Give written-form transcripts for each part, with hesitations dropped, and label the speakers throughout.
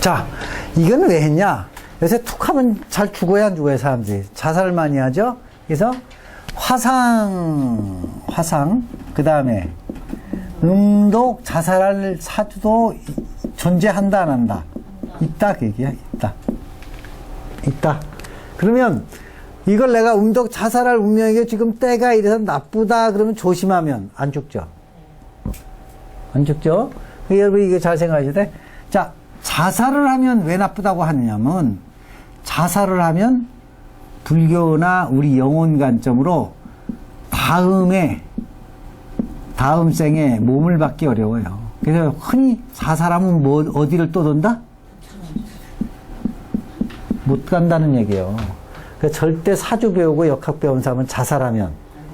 Speaker 1: 자, 이건 왜 했냐? 요새 툭 하면 잘 죽어야 안 죽어요, 사람들이. 자살을 많이 하죠? 그래서 화상, 그 다음에 음독, 자살할 사주도 존재한다, 안 한다? 있다, 그 얘기야, 있다. 그러면 이걸 내가 음독, 자살할 운명에게 지금 때가 이래서 나쁘다, 그러면 조심하면 안 죽죠? 안 죽죠? 여러분, 이거 잘 생각하셔야 돼. 자, 자살을 하면 왜 나쁘다고 하느냐면, 자살을 하면 불교나 우리 영혼 관점으로 다음 생에 몸을 받기 어려워요. 그래서 흔히 자살하면 어디를 또 돈다? 못 간다는 얘기예요. 그러니까 절대 사주 배우고 역학 배운 사람은 자살하면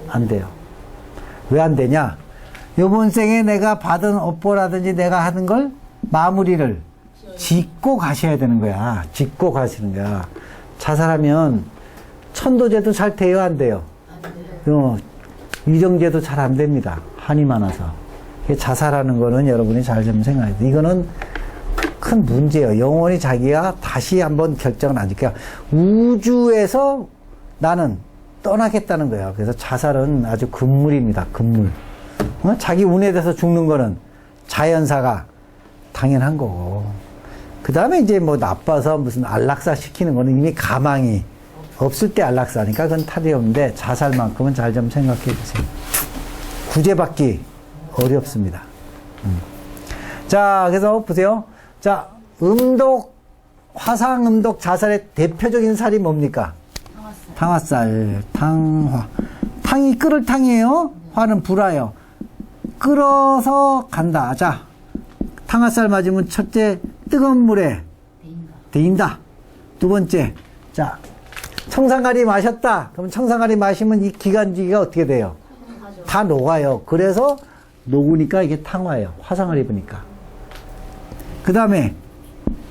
Speaker 1: 안 돼요. 왜 안 되냐? 요번 생에 내가 받은 업보라든지 내가 하는 걸 마무리를 짓고 가셔야 되는 거야. 짓고 가시는 거야. 자살하면 천도제도 잘 돼요, 안 돼요? 위정제도 잘 안 됩니다. 한이 많아서. 자살하는 거는 여러분이 잘 좀 생각해야 돼요. 이거는 큰 문제예요. 영원히 자기가 다시 한번 결정을 안 지켜. 우주에서 나는 떠나겠다는 거예요. 그래서 자살은 아주 금물입니다. 금물. 자기 운에 대해서 죽는 거는 자연사가 당연한 거고. 그 다음에 이제 뭐 나빠서 무슨 안락사 시키는 거는 이미 가망이 없을 때 안락사니까 그건 탈이 없는데 자살만큼은 잘 좀 생각해 주세요. 구제받기 어렵습니다. 자, 그래서 보세요. 자, 화상 음독 자살의 대표적인 살이 뭡니까? 탕화살, 탕화. 탕이 끓을 탕이에요. 화는 불화요. 끓어서 간다. 자, 탕화살 맞으면 첫째, 뜨거운 물에 데인다. 두 번째, 자, 청산가리 마셨다. 그럼 청산가리 마시면 이 기관지가 어떻게 돼요? 다 녹아요. 그래서 녹으니까 이게 탕화예요. 화상을 입으니까. 그 다음에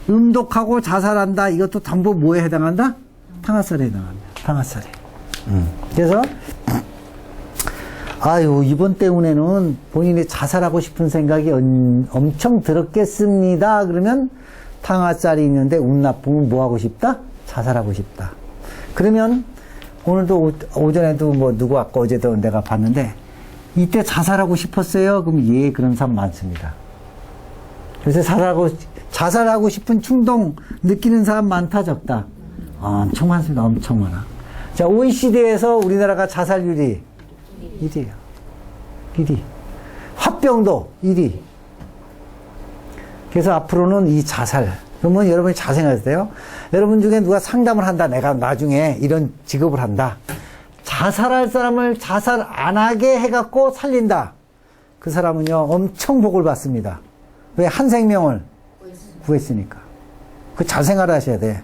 Speaker 1: 음독하고 자살한다. 이것도 담보 뭐에 해당한다? 탕화살에 해당합니다. 탕화살에. 그래서 아유, 이번 때문에는 본인이 자살하고 싶은 생각이 엄청 들었겠습니다. 그러면 탕화살이 있는데 운 나쁘면 뭐 하고 싶다? 자살하고 싶다. 그러면 오늘도 오전에도 뭐 누구 아까 어제도 내가 봤는데 이때 자살하고 싶었어요? 그럼 예, 그런 사람 많습니다. 그래서 자살하고 싶은 충동 느끼는 사람 많다, 적다? 엄청 많습니다. 엄청 많아. 자, OECD에서 우리나라가 자살률이 1위에요. 1위. 화병도 1위. 그래서 앞으로는 이 자살, 그러면 여러분이 잘 생각하세요. 여러분 중에 누가 상담을 한다. 내가 나중에 이런 직업을 한다. 자살할 사람을 자살 안 하게 해갖고 살린다. 그 사람은요, 엄청 복을 받습니다. 왜? 한 생명을 구했으니까. 그 잘 생각하셔야 돼.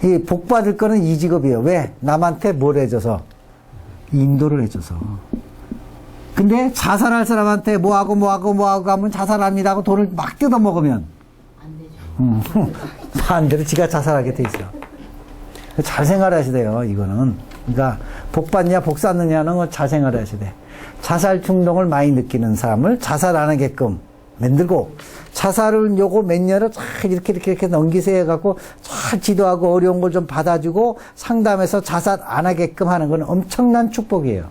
Speaker 1: 이 복 받을 거는 이 직업이에요. 왜? 남한테 뭘 해줘서? 인도를 해줘서. 근데 자살할 사람한테 뭐하고 하면 자살합니다 하고 돈을 막 뜯어먹으면 안 되죠. 반대로 지가 자살하게 돼 있어. 잘 생각하셔야 돼요, 이거는. 그러니까 복 받냐 복 쌓느냐는 건 잘 생각하셔야 돼. 자살 충동을 많이 느끼는 사람을 자살 안 하게끔 만들고, 자살을 요거 몇 년을 잘 이렇게 넘기세요 해갖고 잘 지도하고 어려운 걸 좀 받아주고 상담해서 자살 안 하게끔 하는 건 엄청난 축복이에요.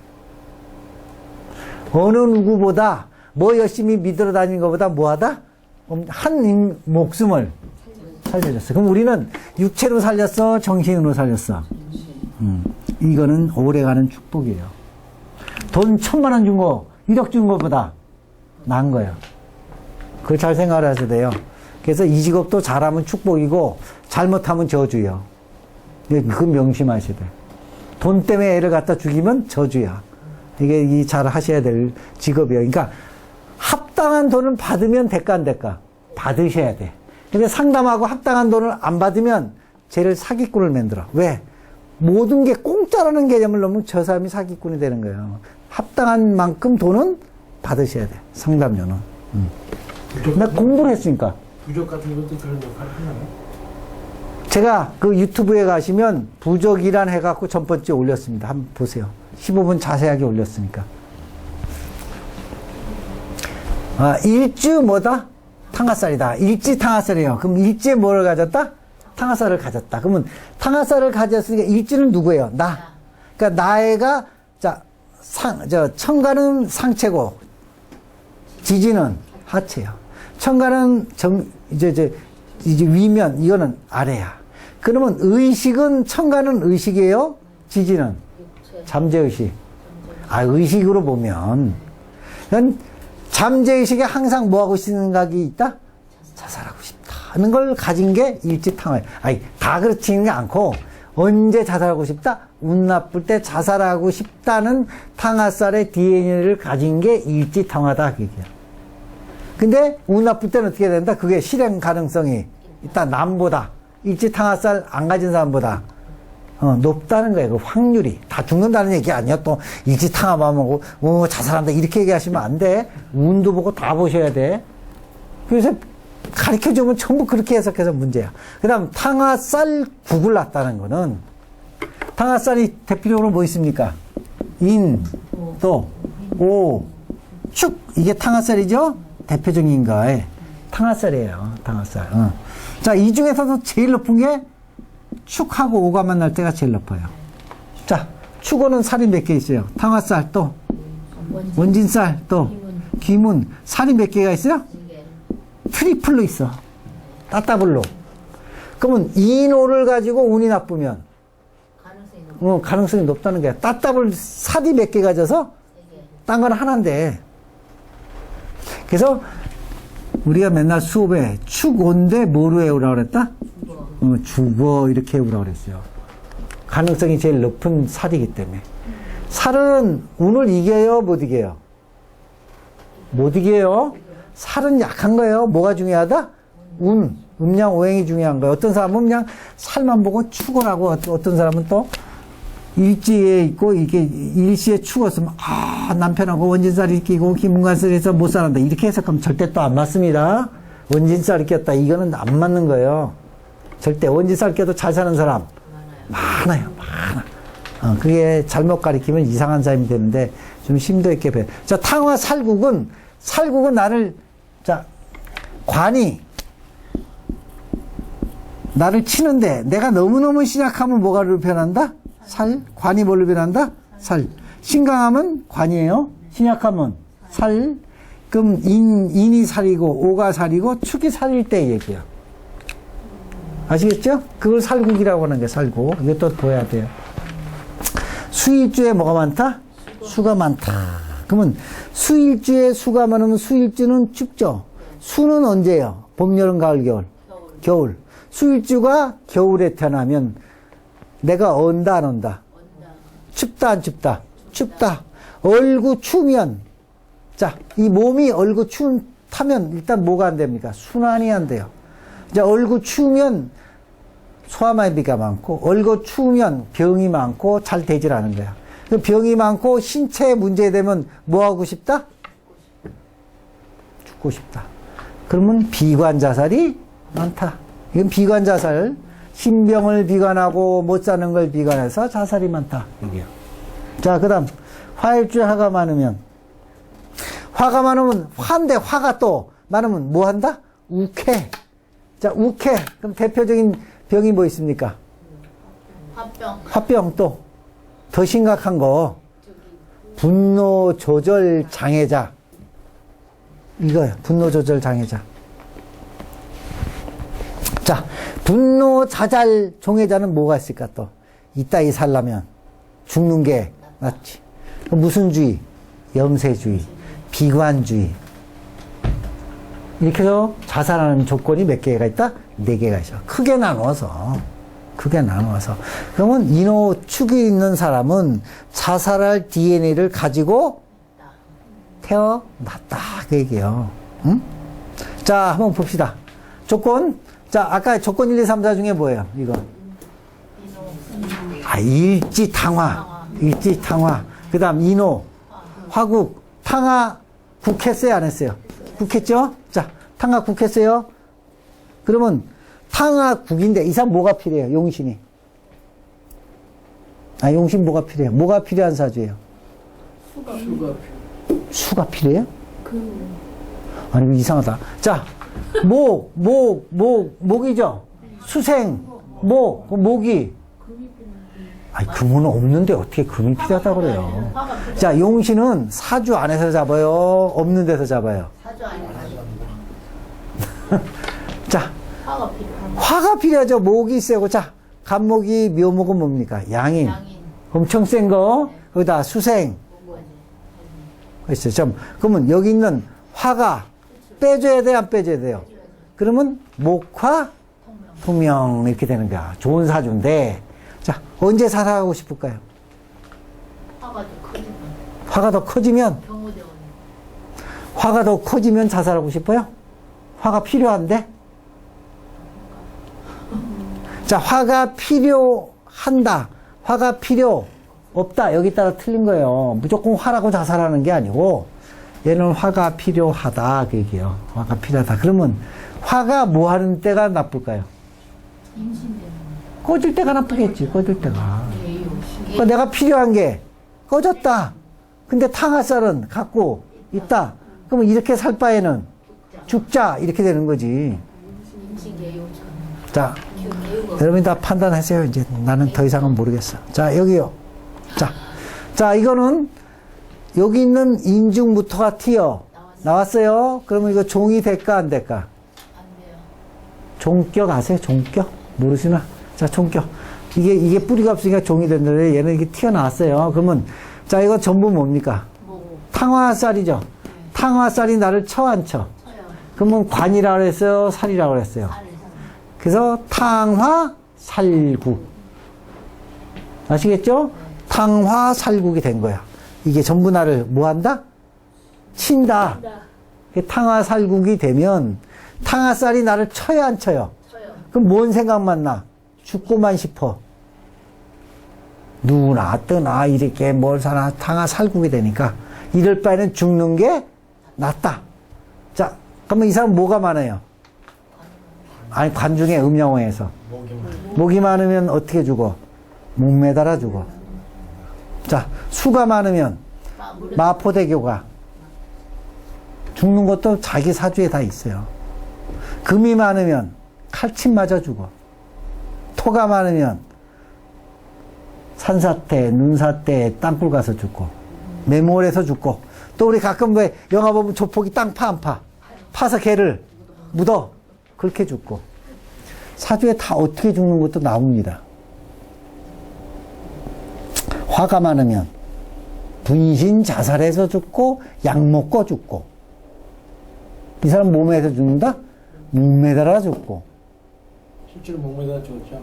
Speaker 1: 어느 누구보다 뭐 열심히 믿으러 다니는 것보다 뭐하다? 한 목숨을 살려줬어. 그럼 우리는 육체로 살렸어? 정신으로 살렸어? 이거는 오래가는 축복이에요. 돈 1,000만 원 준 거, 1억 준 거보다 나은 거예요. 그걸 잘 생각을 하셔야 돼요. 그래서 이 직업도 잘하면 축복이고 잘못하면 저주예요. 그거 명심하셔야 돼요. 돈 때문에 애를 갖다 죽이면 저주야. 이게 잘 하셔야 될 직업이에요. 그러니까 합당한 돈을 받으면 대가 안 대가? 받으셔야 돼. 근데 상담하고 합당한 돈을 안 받으면 쟤를 사기꾼을 만들어. 왜? 모든 게 공짜라는 개념을 넣으면 저 사람이 사기꾼이 되는 거예요. 합당한 만큼 돈은 받으셔야 돼. 상담료는. 내가 공부를 했으니까.
Speaker 2: 부적 같은 것도 그런 역할을 하나요?
Speaker 1: 제가 그 유튜브에 가시면 부적이란 해갖고 첫 번째 올렸습니다. 한번 보세요. 15분 자세하게 올렸으니까. 일주 뭐다? 탕화살이다. 일지 탕화살이에요. 그럼 일지에 뭐를 가졌다? 탕화살을 가졌다. 그러면 탕화살을 가졌으니까 일지는 누구예요? 나. 그러니까 나애가 자, 청가는 상체고 지지는 하체예요. 청가는 이제 위면 이거는 아래야. 그러면 의식은 청가는 의식이에요. 지지는 잠재의식. 아, 의식으로 보면 잠재의식에 항상 뭐하고 싶은 생각이 있다? 자살하고 싶다는 걸 가진 게 일지탕화. 아니, 다 그렇지는 않고 언제 자살하고 싶다? 운 나쁠 때 자살하고 싶다는 탕화살의 DNA를 가진 게 일지탕화다. 그게. 근데 운 나쁠 때는 어떻게 된다? 그게 실행 가능성이 일단 남보다 일지탕화살 안 가진 사람보다 높다는 거예요. 그 확률이. 다 죽는다는 얘기 아니야. 또 일지탕화만 하고 자살한다 이렇게 얘기하시면 안 돼. 운도 보고 다 보셔야 돼. 그래서 가르쳐주면 전부 그렇게 해석해서 문제야. 그 다음 탕화살 국을 났다는 거는 탕화살이 대표적으로 뭐 있습니까? 인, 또, 오, 축. 이게 탕화살이죠? 대표적인 거에 탕화살이에요. 탕화살. 자, 이 중에서도 제일 높은 게 축하고 오가 만날 때가 제일 높아요. 자, 축오는 살이 몇 개 있어요? 탕화살 또 원진살 또 기문 살이 몇 개가 있어요? 트리플로 있어. 따따블로. 그러면 인오를 가지고 운이 나쁘면 가능성이 높다는 거야. 따따블 살이 몇 개 가져서 딴 건 하나인데. 그래서 우리가 맨날 수업에 축오인데 뭐로 외우라고 그랬다? 죽어 이렇게 외우라고 그랬어요. 가능성이 제일 높은 살이기 때문에. 살은 운을 이겨요? 못 이겨요? 못 이겨요? 살은 약한 거예요. 뭐가 중요하다? 운, 음양, 오행이 중요한 거예요. 어떤 사람은 그냥 살만 보고 축어라고, 어떤 사람은 또 일지에 있고, 이게 일시에 축었으면, 남편하고 원진살이 끼고, 기문관살에서 못 살았다. 이렇게 해석하면 절대 또 안 맞습니다. 원진살이 꼈다. 이거는 안 맞는 거예요. 절대 원진살 껴도 잘 사는 사람 많아요. 많아. 그게 잘못 가리키면 이상한 사람이 되는데, 좀 심도 있게 배워. 자, 탕화 살국은 나를, 자, 관이, 나를 치는데, 내가 너무너무 신약하면 뭐가를 변한다? 살. 관이 뭘로 변한다? 살. 신강하면 관이에요. 신약하면 살. 그럼 인이 살이고, 오가 살이고, 축이 살일 때 얘기야. 아시겠죠? 그걸 살국이라고 하는 게 살국. 이것도 보여야 돼요. 수일주에 뭐가 많다? 수가 많다. 그러면 수일주에 수가 많으면 수일주는 춥죠. 수는 언제예요? 봄, 여름, 가을, 겨울. 겨울. 수일주가 겨울에 태어나면 내가 언다 안 언다? 춥다 안 춥다? 춥다. 얼구 추면 자, 이 몸이 얼구 타면 일단 뭐가 안 됩니까? 순환이 안 돼요. 이제 얼구 추우면 소화마비가 많고 얼구 추우면 병이 많고 잘 되질 않은 거야. 병이 많고 신체에 문제되면 뭐 하고 싶다? 죽고 싶다. 그러면 비관자살이 많다. 이건 비관자살. 신병을 비관하고 못 사는 걸 비관해서 자살이 많다. 여기요. 자, 그 다음 화일주에 화가 많으면 화인데 화가 또 많으면 뭐 한다? 욱해. 자, 욱해. 그럼 대표적인 병이 뭐 있습니까? 화병 또 더 심각한 거 분노 조절 장애자. 이거예요. 분노 조절 장애자. 자, 분노 자살 종애자는 뭐가 있을까 또? 이따위 살려면 죽는 게 낫지. 무슨 주의? 염세주의, 비관주의. 이렇게 해서 자살하는 조건이 몇 개가 있다? 4개가 있어. 크게 나눠서. 그러면 인호축이 있는 사람은 자살할 DNA를 가지고 태어났다. 그 얘기예요. 응? 자, 한번 봅시다. 조건. 자, 아까 조건 1, 2, 3, 4 중에 뭐예요? 이거. 일지탕화. 그 다음 인호, 화국, 탕화 국했어요? 안 했어요? 국했죠? 자, 탕화 국했어요? 그러면 탕화 국인데 이 사람 뭐가 필요해요? 용신이. 용신 뭐가 필요해요? 뭐가 필요한 사주예요? 수가 필요해요? 아니, 이상하다. 자, 목이죠? 수생, 목이. 아니, 금은 없는데 어떻게 금이 필요하다고 그래요? 자, 용신은 사주 안에서 잡아요? 없는 데서 잡아요?
Speaker 3: 사주 아니야.
Speaker 1: 자,
Speaker 3: 화가 필요한
Speaker 1: 화가 필요하죠. 목이 세고. 자, 간목이 묘목은 뭡니까? 양인.
Speaker 3: 양인.
Speaker 1: 엄청 센 거. 거기다 수생.
Speaker 3: 뭐지?
Speaker 1: 그렇죠. 좀, 그러면 여기 있는 화가 빼줘야 돼요? 안 빼줘야 돼요? 그러면 목화, 통명 이렇게 되는 거야. 좋은 사주인데. 자, 언제 살아가고 싶을까요?
Speaker 3: 화가 더 커지면
Speaker 1: 화가 더 커지면,
Speaker 3: 경호대원.
Speaker 1: 화가 더 커지면 자살하고 싶어요? 화가 필요한데? 자, 화가 필요한다. 화가 필요 없다. 여기 따라 틀린 거예요. 무조건 화라고 자살하는 게 아니고, 얘는 화가 필요하다. 그 얘기예요. 화가 필요하다. 그러면 화가 뭐 하는 때가 나쁠까요?
Speaker 3: 임신되는
Speaker 1: 꺼질 때가 나쁘겠지. 꺼질 때가.
Speaker 3: 예요.
Speaker 1: 그러니까 내가 필요한 게 꺼졌다. 근데 탕화살은 갖고 있다. 그러면 이렇게 살 바에는 죽자. 이렇게 되는 거지.
Speaker 3: 임신 예요처럼.
Speaker 1: 자,
Speaker 3: 예요가
Speaker 1: 여러분이 다 판단하세요. 이제 나는 더 이상은 모르겠어. 자, 여기요. 자, 이거는 여기 있는 인중부터가 튀어. 나왔어요. 그러면 이거 종이 될까 안 될까?
Speaker 3: 안 돼요.
Speaker 1: 종격 아세요? 종격? 모르시나? 자, 종격. 이게 뿌리가 없으니까 종이 됐는데 얘는 이게 튀어나왔어요. 그러면, 자, 이거 전부 뭡니까?
Speaker 3: 뭐
Speaker 1: 탕화살이죠? 탕화살이 나를 쳐 안 쳐?
Speaker 3: 쳐요.
Speaker 1: 그러면 관이라고 그랬어요? 살이라고 그랬어요?
Speaker 3: 알을
Speaker 1: 그래서 탕화살국. 아시겠죠? 탕화살국이 된 거야. 이게 전부 나를 뭐 한다? 친다. 탕화살국이 되면 탕화살이 나를 쳐야 안 쳐요?
Speaker 3: 쳐요.
Speaker 1: 그럼 뭔 생각만 나? 죽고만 싶어. 누구나 뜨나 이렇게 뭘 사나 탕화살국이 되니까 이럴 바에는 죽는 게 낫다. 자, 그러면 이 사람 뭐가 많아요? 아니, 관중의 음양원에서. 목이 많으면 어떻게 죽어? 목 매달아 죽어. 자, 수가 많으면 마포대교가 죽는 것도 자기 사주에 다 있어요. 금이 많으면 칼침 맞아 죽어. 토가 많으면 산사태, 눈사태, 땅굴 가서 죽고, 매몰에서 죽고, 또 우리 가끔 왜 영화 보면 조폭이 땅 파 안 파? 파서 걔를 묻어. 그렇게 죽고. 사주에 다 어떻게 죽는 것도 나옵니다. 화가 많으면 분신 자살해서 죽고, 약 먹고 죽고. 이 사람 몸에서 죽는다? 목 매달아 죽고.
Speaker 2: 실제로 목매다 죽었죠.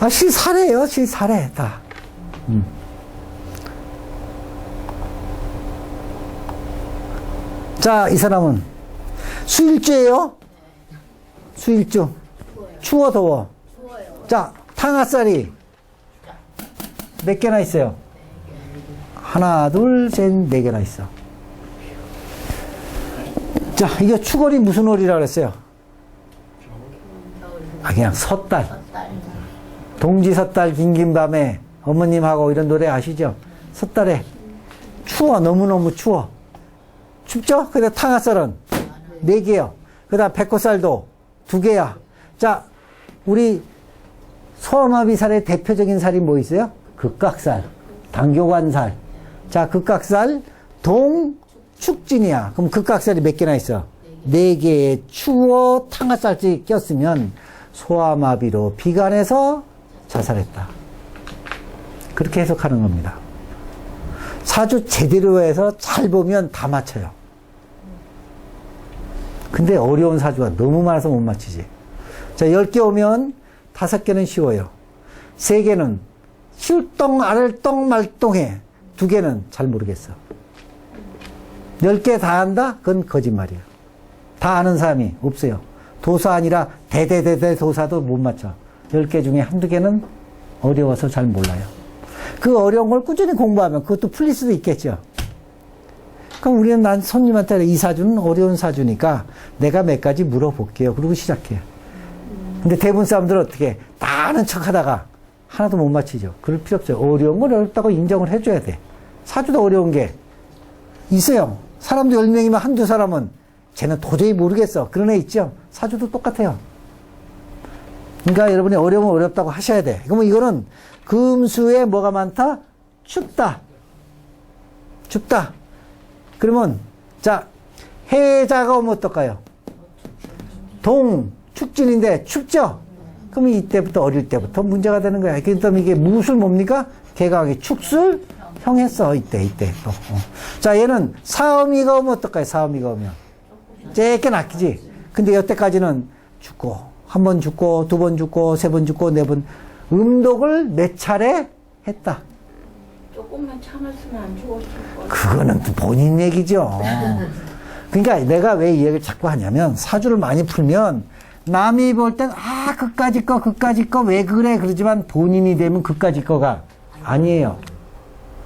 Speaker 1: 아, 실사래요, 실사래, 다. 자, 이 사람은 수일주예요? 수일주. 추워, 더워?
Speaker 3: 추워요.
Speaker 1: 자, 탕화살이 몇 개나 있어요? 하나, 둘, 셋, 네 개나 있어. 자, 이게 추걸이 무슨 월이라고 그랬어요? 아, 그냥 섣달.
Speaker 3: 딸.
Speaker 1: 동지 섣달 긴긴 밤에 어머님하고 이런 노래 아시죠? 섣달에 추워. 너무너무 추워. 춥죠? 근데 탕화살은 4개요. 그 다음 백호살도 2개야. 자, 우리 소아마비살의 대표적인 살이 뭐 있어요? 극각살, 당교관살. 자, 극각살, 동축진이야. 그럼 극각살이 몇 개나 있어? 4개의 추워 탕화살이 꼈으면 소아마비로 비관해서 자살했다. 그렇게 해석하는 겁니다. 사주 제대로 해서 잘 보면 다 맞춰요. 근데 어려운 사주가 너무 많아서 못 맞히지. 자, 10개 오면 5개는 쉬워요. 3개는 실똥, 아를똥, 말똥해. 2개는 잘 모르겠어. 10개 다 안다? 그건 거짓말이에요. 다 아는 사람이 없어요. 도사 아니라 대대대대 도사도 못 맞춰. 10개 중에 한두 개는 어려워서 잘 몰라요. 그 어려운 걸 꾸준히 공부하면 그것도 풀릴 수도 있겠죠. 그럼 우리는 난 손님한테 이 사주는 어려운 사주니까 내가 몇 가지 물어볼게요. 그리고 시작해요. 근데 대부분 사람들은 어떻게 다 아는 척 하다가 하나도 못 맞히죠. 그럴 필요 없어요. 어려운 건 어렵다고 인정을 해줘야 돼. 사주도 어려운 게 있어요. 사람도 10명이면 한두 사람은 쟤는 도저히 모르겠어. 그런 애 있죠? 사주도 똑같아요. 그러니까 여러분이 어려우면 어렵다고 하셔야 돼. 그러면 이거는 금수에 뭐가 많다? 춥다. 춥다. 그러면, 자, 해자가 오면 어떨까요? 축진인데 춥죠? 그러면 이때부터 어릴 때부터 문제가 되는 거야. 그러니까 이게 무술 뭡니까? 개강하게 축술 형했어. 이때 또. 자, 얘는 사음이가 오면 어떨까요? 사음이가 오면. 쬐게 낚이지. 근데 여태까지는 죽고, 한 번 죽고, 두 번 죽고, 세 번 죽고, 네 번. 음독을 몇 차례 했다.
Speaker 3: 조금만 참았으면 안 죽었을 거야.
Speaker 1: 그거는 본인 얘기죠. 그러니까 내가 왜 이 얘기를 자꾸 하냐면, 사주를 많이 풀면, 남이 볼 땐, 그까짓 거, 왜 그래? 그러지만 본인이 되면 그까짓 거가 아니에요.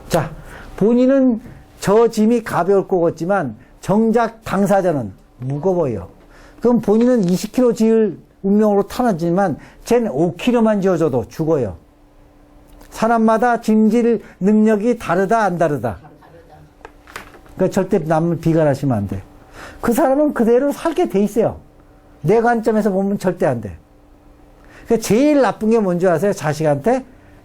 Speaker 1: 자, 본인은 저 짐이 가벼울 것 같지만, 정작 당사자는 무거워요. 그럼 본인은 20kg 지을 운명으로 타나지만, 쟤는 5kg만 지어줘도 죽어요. 사람마다 짐질 능력이 다르다, 안 다르다? 그러니까 절대 남을 비관하시면 안 돼. 그 사람은 그대로 살게 돼 있어요. 내 관점에서 보면 절대 안 돼. 그러니까 제일 나쁜 게 뭔지 아세요? 자식한테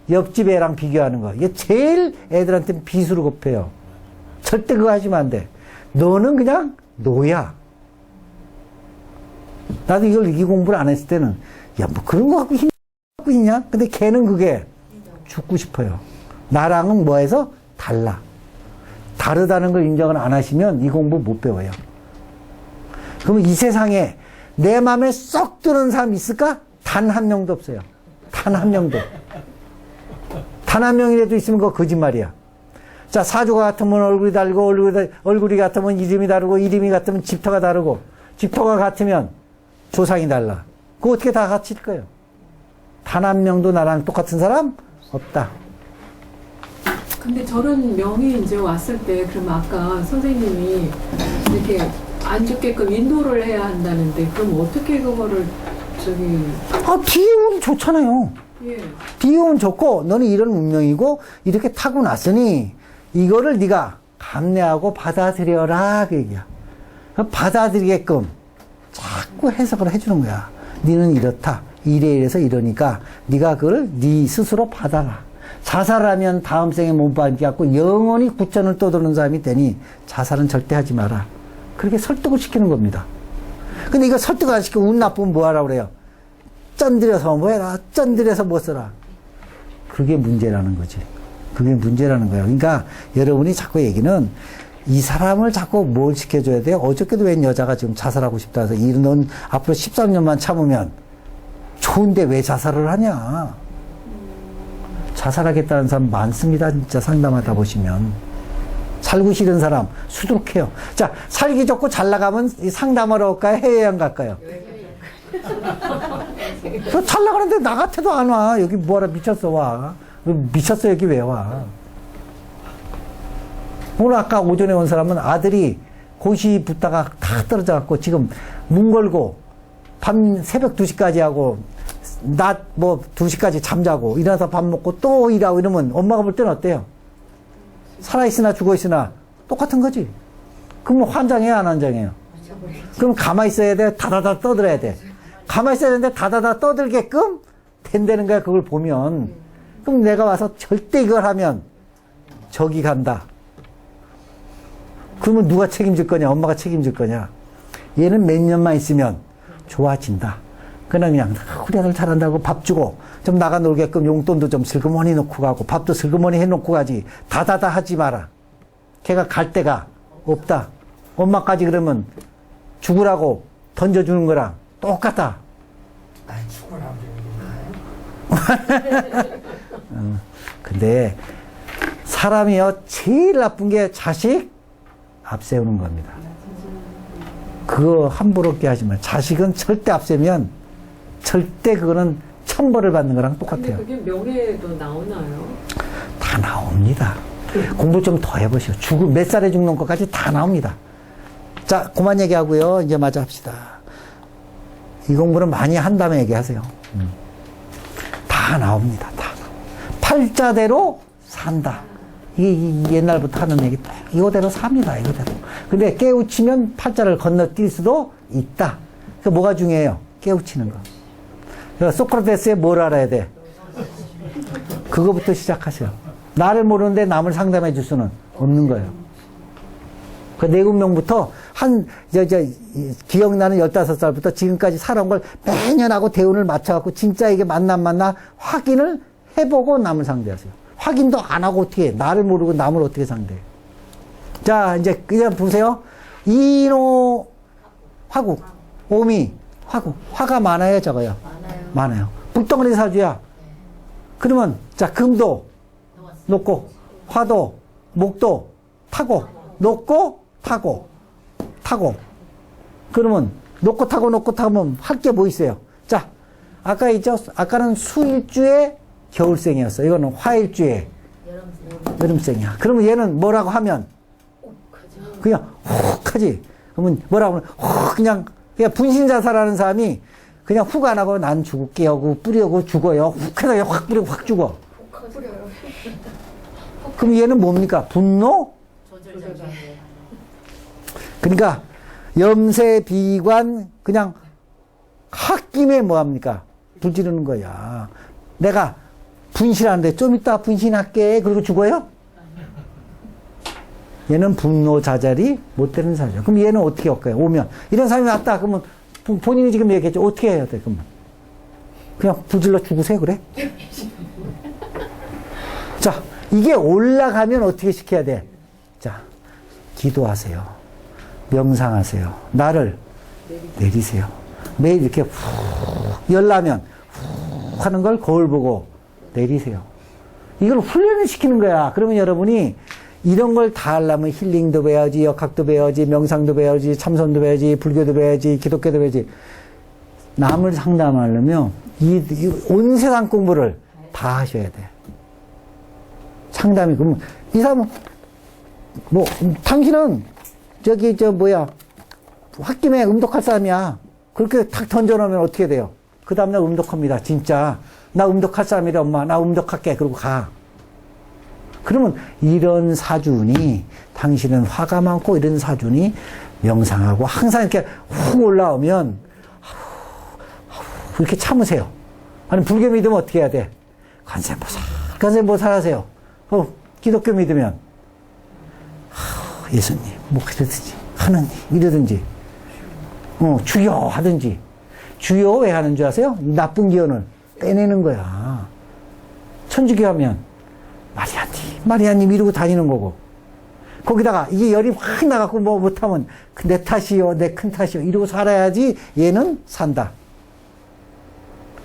Speaker 1: 옆집 애랑 비교하는 거. 이게 제일 애들한테 비수로 곱해요. 절대 그거 하시면 안 돼. 너는 그냥 노야. 나도 이 공부를 안 했을 때는, 야, 뭐 그런 거 갖고 갖고 있냐? 근데 걔는 그게 죽고 싶어요. 나랑은 뭐해서? 달라. 다르다는 걸 인정을 안 하시면 이 공부 못 배워요. 그러면 이 세상에 내 마음에 쏙 드는 사람 있을까? 단 한 명도 없어요. 단 한 명도. 단 한 명이라도 있으면 그거 거짓말이야. 자, 사주가 같으면 얼굴이 다르고, 얼굴이 같으면 이름이 다르고, 이름이 같으면 집터가 다르고, 집터가 같으면 조상이 달라. 그거 어떻게 다 같일 거예요? 단 한 명도 나랑 똑같은 사람 없다.
Speaker 4: 근데 저런 명이 이제 왔을 때, 그럼 아까 선생님이 이렇게 안 죽게끔 인도를 해야 한다는데, 그럼 어떻게 그거를
Speaker 1: 뒤에 운 좋잖아요.
Speaker 4: 예.
Speaker 1: 뒤에 운 좋고, 너는 이런 운명이고, 이렇게 타고났으니, 이거를 네가 감내하고 받아들여라, 그 얘기야. 받아들이게끔 자꾸 해석을 해주는 거야. 너는 이렇다. 이래서 이러니까, 네가 그걸 네 스스로 받아라. 자살하면 다음 생에 못 받겠고 영원히 구천을 떠도는 사람이 되니 자살은 절대 하지 마라. 그렇게 설득을 시키는 겁니다. 근데 이거 설득 안 시키고 운 나쁘면 뭐 하라고 그래요? 쩐들여서 뭐 해라. 쩐들여서 뭐 써라. 그게 문제라는 거지. 그게 문제라는 거예요. 그러니까 여러분이 자꾸 얘기는 이 사람을 자꾸 뭘 시켜줘야 돼요? 어저께도 웬 여자가 지금 자살하고 싶다 해서 넌 앞으로 13년만 참으면 좋은데 왜 자살을 하냐? 자살하겠다는 사람 많습니다. 진짜 상담하다 보시면. 살고 싫은 사람 수두룩해요. 자, 살기 좋고 잘 나가면 상담하러 올까요? 해외여행 갈까요? 잘 나가는데 나 같아도 안 와. 여기 뭐하러 미쳤어 와. 미쳤어 여기 왜 와. 오늘 아까 오전에 온 사람은 아들이 고시 붙다가 다 떨어져갖고 지금 문 걸고 밤 새벽 2시까지 하고 낮 2시까지 잠자고 일어나서 밥 먹고 또 일하고 이러면 엄마가 볼 때는 어때요? 살아있으나 죽어있으나 똑같은 거지. 그럼 환장해요 안 환장해요? 그럼 가만히 있어야 돼? 다다다 떠들어야 돼? 가만히 있어야 되는데 다다다 떠들게끔 된다는 거야. 그걸 보면. 그럼 내가 와서 절대 이걸 하면 저기 간다. 그러면 누가 책임질 거냐? 엄마가 책임질 거냐? 얘는 몇 년만 있으면 좋아진다. 그냥 우리 아들 잘한다고 밥 주고 좀 나가 놀게끔 용돈도 좀 슬그머니 놓고 가고 밥도 슬그머니 해놓고 가지. 다다다 하지 마라. 걔가 갈 데가 없다. 엄마까지 그러면 죽으라고 던져주는 거랑 똑같다. 근데 사람이요 제일 나쁜 게 자식 앞세우는 겁니다. 그거 함부로 없게 하지 마. 자식은 절대 앞세면 절대 그거는 천벌을 받는 거랑 똑같아요.
Speaker 4: 근데 그게 명예도 나오나요?
Speaker 1: 다 나옵니다. 공부 좀 더 해보시오. 몇 살에 죽는 것까지 다 나옵니다. 자, 그만 얘기하고요. 이제 마저 합시다. 이 공부는 많이 한 다음에 얘기하세요. 다 나옵니다. 다. 팔자대로 산다. 이게 옛날부터 하는 얘기. 이거대로 삽니다. 이거대로. 근데 깨우치면 팔자를 건너뛸 수도 있다. 그 뭐가 중요해요? 깨우치는 거. 그러니까 소크라테스에 뭘 알아야 돼? 그거부터 시작하세요. 나를 모르는데 남을 상담해 줄 수는 없는 거예요. 그 네 운명부터 기억나는 15살부터 지금까지 살아온 걸 매년 하고 대운을 맞춰갖고 진짜 이게 맞나 확인을 해보고 남을 상대하세요. 확인도 안 하고 어떻게 해? 나를 모르고 남을 어떻게 상대해? 자, 이제 그냥 보세요. 이노, 화국, 오미, 화국. 화가 많아요, 적어요? 많아요. 북덩어리 사주야. 그러면, 자, 금도, 놓고, 화도, 목도, 타고, 놓고, 타고, 타고. 그러면, 놓고 타고 할 게 뭐 있어요? 자, 아까 있죠? 아까는 수일주에 겨울생이었어. 이거는 화일주에 여름생이야. 그러면 얘는 뭐라고 하면? 그냥 훅 하지. 그러면 뭐라고 하면 훅 그냥 분신자살하는 사람이 그냥 훅 안 하고 난 죽을게 하고 뿌리고 죽어요. 훅 해서 확 뿌리고 확 죽어. 그럼 얘는 뭡니까? 분노? 그러니까 염세 비관 그냥 홧김에 뭐합니까? 불지르는 거야. 내가 분신하는데 좀 이따 분신할게 그리고 죽어요? 얘는 분노 자잘이 못 되는 사람이죠. 그럼 얘는 어떻게 할까요? 오면 이런 사람이 왔다 그러면 본인이 지금 얘기했죠. 어떻게 해야 돼? 그러면 그냥 불질러 죽으세요 그래? 자, 이게 올라가면 어떻게 시켜야 돼? 자, 기도하세요. 명상하세요. 나를 내리세요. 매일 이렇게 훅 열라면 훅 하는 걸 거울 보고 내리세요. 이걸 훈련을 시키는 거야. 그러면 여러분이 이런 걸 다 하려면 힐링도 배워야지, 역학도 배워야지, 명상도 배워야지, 참선도 배워야지, 불교도 배워야지, 기독교도 배워야지. 남을 상담하려면 온 세상 공부를 다 하셔야 돼. 상담이 그러면 이 사람은 뭐 당신은 홧김에 음독할 사람이야. 그렇게 탁 던져놓으면 어떻게 돼요? 그 다음날 음독합니다. 진짜 나 음독할 사람이래 엄마. 나 음독할게. 그러고 가. 그러면 이런 사주니 당신은 화가 많고 이런 사주니 명상하고 항상 이렇게 훅 올라오면 이렇게 참으세요. 아니 불교 믿으면 어떻게 해야 돼? 관세음보살 하세요. 기독교 믿으면 예수님 뭐 그러든지 하느님 이러든지 주여 하든지. 주여 왜 하는 줄 아세요? 나쁜 기운을 빼내는 거야. 천주교 하면 마리아님 이러고 다니는 거고. 거기다가 이게 열이 확 나갖고 뭐 못하면 내 탓이요, 내 큰 탓이요 이러고 살아야지 얘는 산다.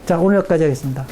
Speaker 1: 자, 오늘 여기까지 하겠습니다.